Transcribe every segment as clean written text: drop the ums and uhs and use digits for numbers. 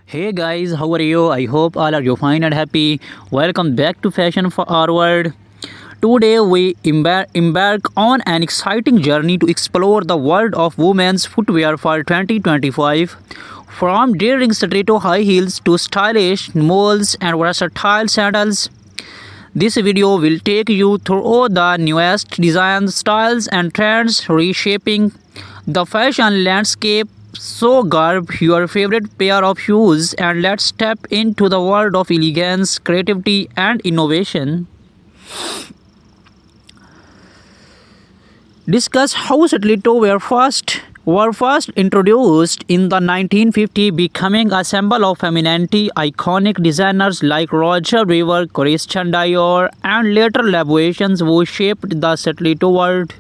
Hey guys, how are you? I hope all are you fine and happy. Welcome back to Fashion Forward. Today we embark on an exciting journey to explore the world of women's footwear for 2025. From daring stiletto high heels to stylish moles and versatile sandals, this video will take you through the newest designs, styles, and trends reshaping the fashion landscape. So, grab your favorite pair of shoes and let's step into the world of elegance, creativity, and innovation. Discuss how stiletto were first introduced in the 1950s, becoming a symbol of femininity. Iconic designers like Roger Weaver, Christian Dior, and later Labuations who shaped the stiletto world.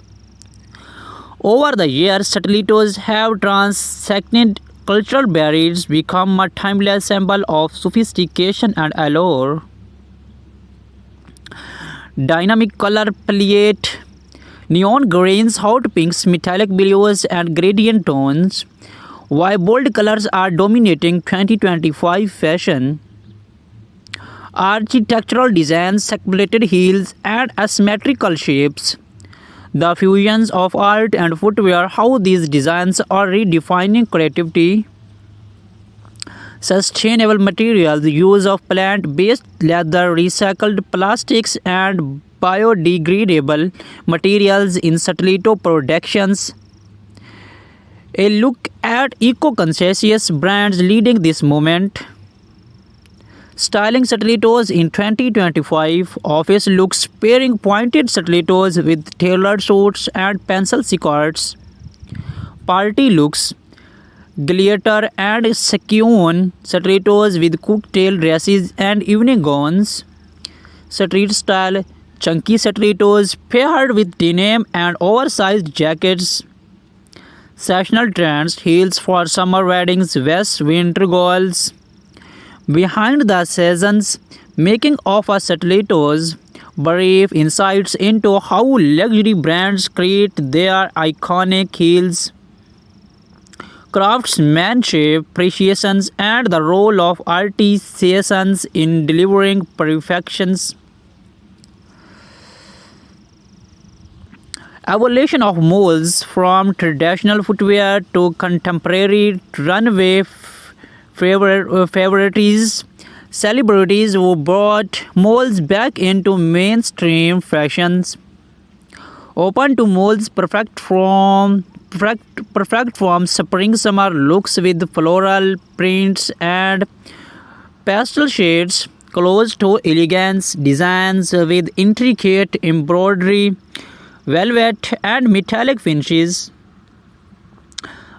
Over the years, stilettos have transcended cultural barriers, become a timeless symbol of sophistication and allure. Dynamic color palette, neon greens, hot pinks, metallic blues, and gradient tones. While bold colors are dominating 2025 fashion, architectural designs, separated heels, and asymmetrical shapes. The fusions of art and footwear, how these designs are redefining creativity. Sustainable materials, use of plant-based leather, recycled plastics, and biodegradable materials in stiletto productions. A look at eco-conscious brands leading this movement. Styling stilettos in 2025, office looks pairing pointed stilettos with tailored suits and pencil skirts. Party looks, glitter and sequin stilettos with cocktail dresses and evening gowns. Street style, chunky stilettos paired with denim and oversized jackets. Seasonal trends, heels for summer weddings, vests, winter goals. Behind the seasons, making of a stilettos, brief insights into how luxury brands create their iconic heels, craftsmanship, precisions, and the role of artisans in delivering perfections. Evolution of moles from traditional footwear to contemporary runway favorites, celebrities who brought moles back into mainstream fashions, open to moles perfect from spring summer looks with floral prints and pastel shades, close to elegance designs with intricate embroidery, velvet and metallic finishes.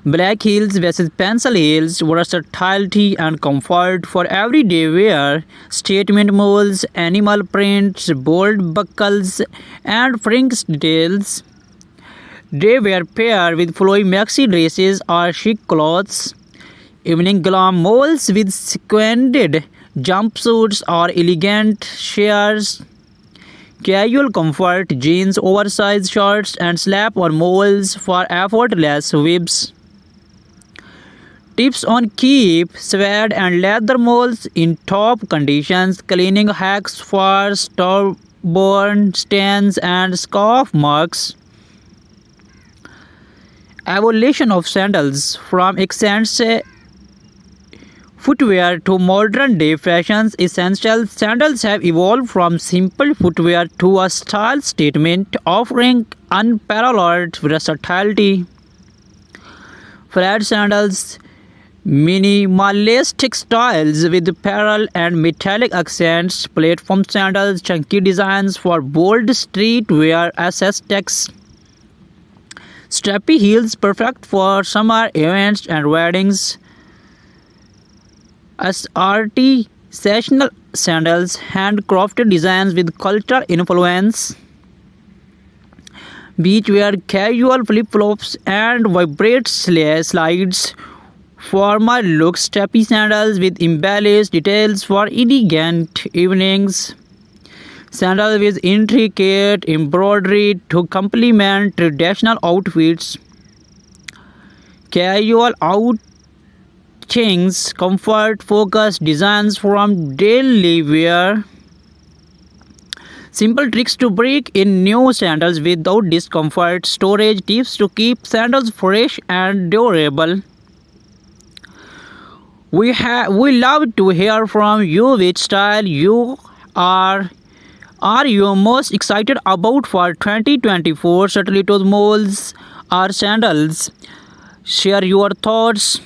Black heels versus pencil heels, versatility and comfort for everyday wear, statement molds, animal prints, bold buckles, and fringe details. They were paired with flowy maxi dresses or chic clothes. Evening glam molds with sequined jumpsuits or elegant shears. Casual comfort, jeans, oversized shorts, and slap-on molds for effortless whips. Tips on keep suede and leather molds in top conditions, cleaning hacks for stubborn stains and scuff marks. Evolution of sandals, from accents footwear to modern day fashions essentials, sandals have evolved from simple footwear to a style statement offering unparalleled versatility. Flat sandals, minimalistic styles with pearl and metallic accents, platform sandals, chunky designs for bold streetwear aesthetics, strappy heels perfect for summer events and weddings, as artisanal sandals, handcrafted designs with cultural influence, beachwear, casual flip-flops, and vibrant slides. Formal looks, strappy sandals with embellished details for elegant evenings. Sandals with intricate embroidery to complement traditional outfits. Casual things, comfort-focused designs from daily wear. Simple tricks to break in new sandals without discomfort. Storage tips to keep sandals fresh and durable. We love to hear from you which style you are you most excited about for 2024 stilettos, molds or sandals. Share your thoughts.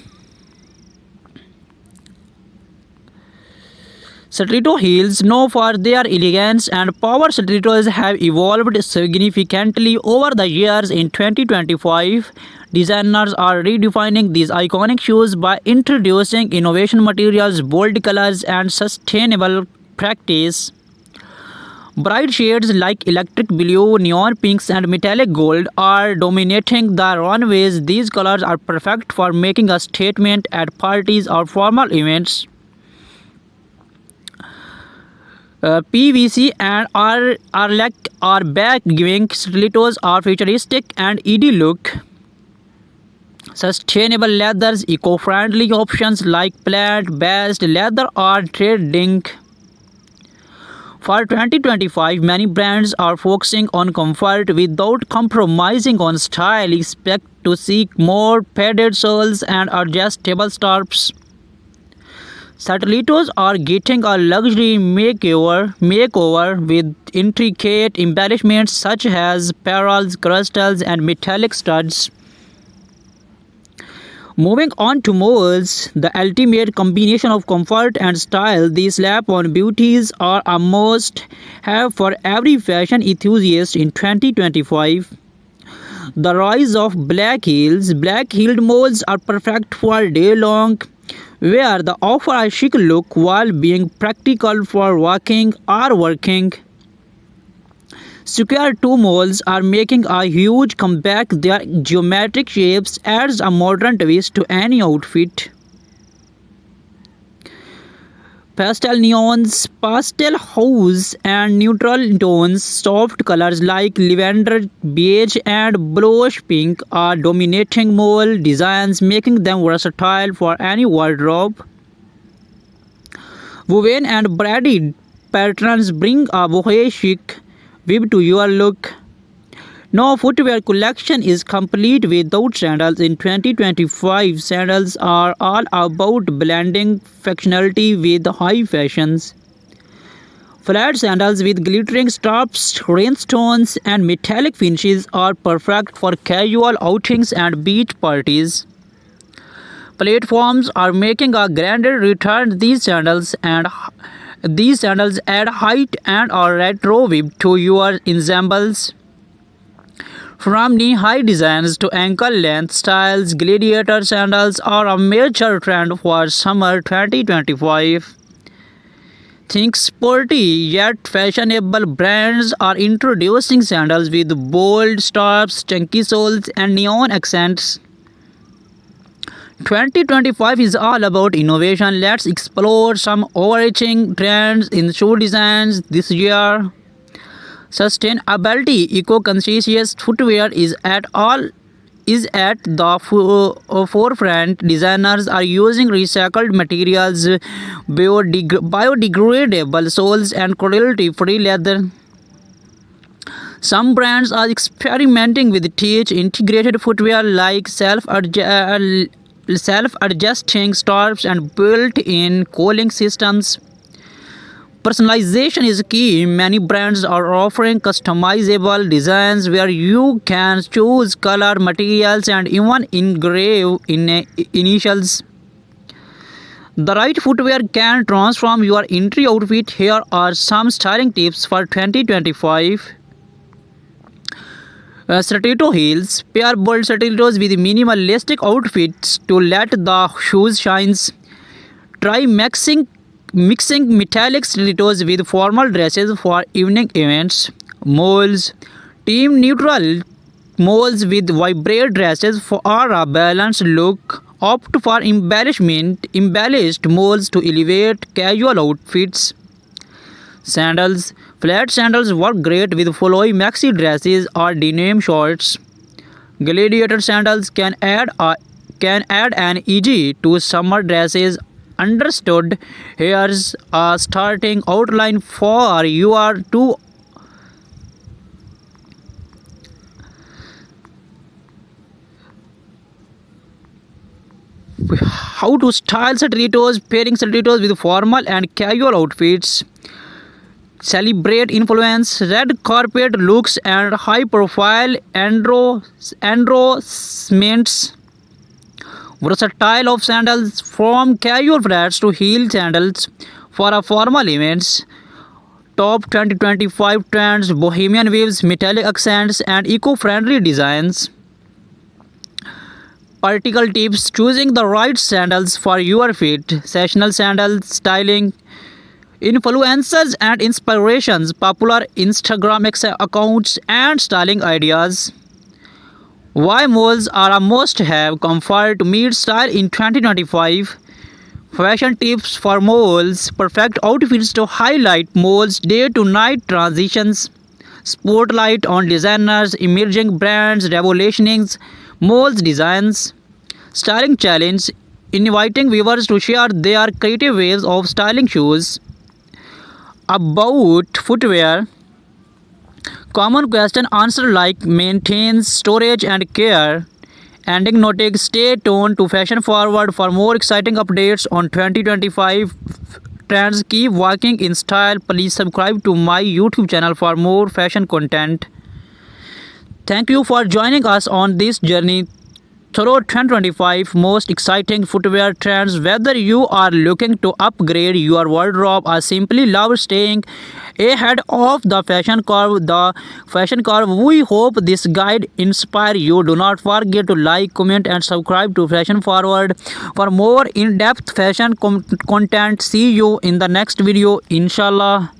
Stiletto heels, known for their elegance and power, stilettos have evolved significantly over the years. In 2025, designers are redefining these iconic shoes by introducing innovation materials, bold colors, and sustainable practice. Bright shades like electric blue, neon pinks, and metallic gold are dominating the runways. These colors are perfect for making a statement at parties or formal events. PVC and are back, giving stilettos a futuristic and ED look. Sustainable leathers, eco-friendly options like plant-based leather are trending. For 2025, many brands are focusing on comfort without compromising on style. Expect to see more padded soles and adjustable straps. Stilettos are getting a luxury makeover with intricate embellishments such as pearls, crystals, and metallic studs. Moving on to molds, the ultimate combination of comfort and style. These slap-on beauties are a must-have for every fashion enthusiast in 2025. The rise of black heels. Black-heeled molds are perfect for day-long wear. They offer a chic look while being practical for walking or working. Square toe molds are making a huge comeback. Their geometric shapes adds a modern twist to any outfit. Pastel neons, pastel hues, and neutral tones, soft colors like lavender, beige, and bluish pink are dominating mold designs, making them versatile for any wardrobe. Woven and braided patterns bring a boho chic vibe to your look. No footwear collection is complete without sandals. In 2025, sandals are all about blending functionality with high fashions. Flat sandals with glittering straps, rhinestones, and metallic finishes are perfect for casual outings and beach parties. Platforms are making a grander return. These sandals add height and a retro vibe to your ensembles. From knee-high designs to ankle-length styles, gladiator sandals are a major trend for summer 2025. Think sporty yet fashionable brands are introducing sandals with bold straps, chunky soles, and neon accents. 2025 is all about innovation. Let's explore some overarching trends in shoe designs this year. Sustainability, eco-conscious footwear is at the forefront. Designers are using recycled materials, biodegradable soles, and cruelty-free leather. Some brands are experimenting with integrated footwear like self-adjusting straps and built-in cooling systems. Personalization is key. Many brands are offering customizable designs where you can choose color, materials, and even engrave initials. The right footwear can transform your entry outfit. Here are some styling tips for 2025. Stiletto heels. Pair bold stilettos with minimalistic outfits to let the shoes shine. Try mixing metallic stilettos with formal dresses for evening events. Molds. Team neutral molds with vibrant dresses for a balanced look. Opt for embellished molds to elevate casual outfits. Sandals. Flat sandals work great with flowy maxi dresses or denim shorts. Gladiator sandals can add a can add an easy to summer dresses. Understood. Here's a starting outline for your two. How to style stilettos, pairing stilettos with formal and casual outfits. Celebrate influence, red carpet looks, and high profile endorsements. Versatile of sandals from casual flats to heel sandals for a formal events. Top 2025 trends, bohemian waves, metallic accents, and eco-friendly designs. Practical tips, choosing the right sandals for your feet, sessional sandal styling, influencers and inspirations, popular Instagram accounts, and styling ideas. Why malls are a must have, comfort to meet style in 2025. Fashion tips for malls, perfect outfits to highlight malls' day to night transitions. Spotlight on designers, emerging brands, revolutioning malls designs. Styling challenge, inviting viewers to share their creative ways of styling shoes. About footwear, common question answer like maintains storage and care. Ending noting, stay tuned to Fashion Forward for more exciting updates on 2025 trends. Keep walking in style. Please subscribe to my YouTube channel for more fashion content. Thank you for joining us on this journey through 2025 most exciting footwear trends. Whether you are looking to upgrade your wardrobe or simply love staying ahead of the fashion curve, we hope this guide inspire you. Do not forget to like, comment, and subscribe to Fashion Forward for more in-depth fashion content. See you in the next video, inshallah.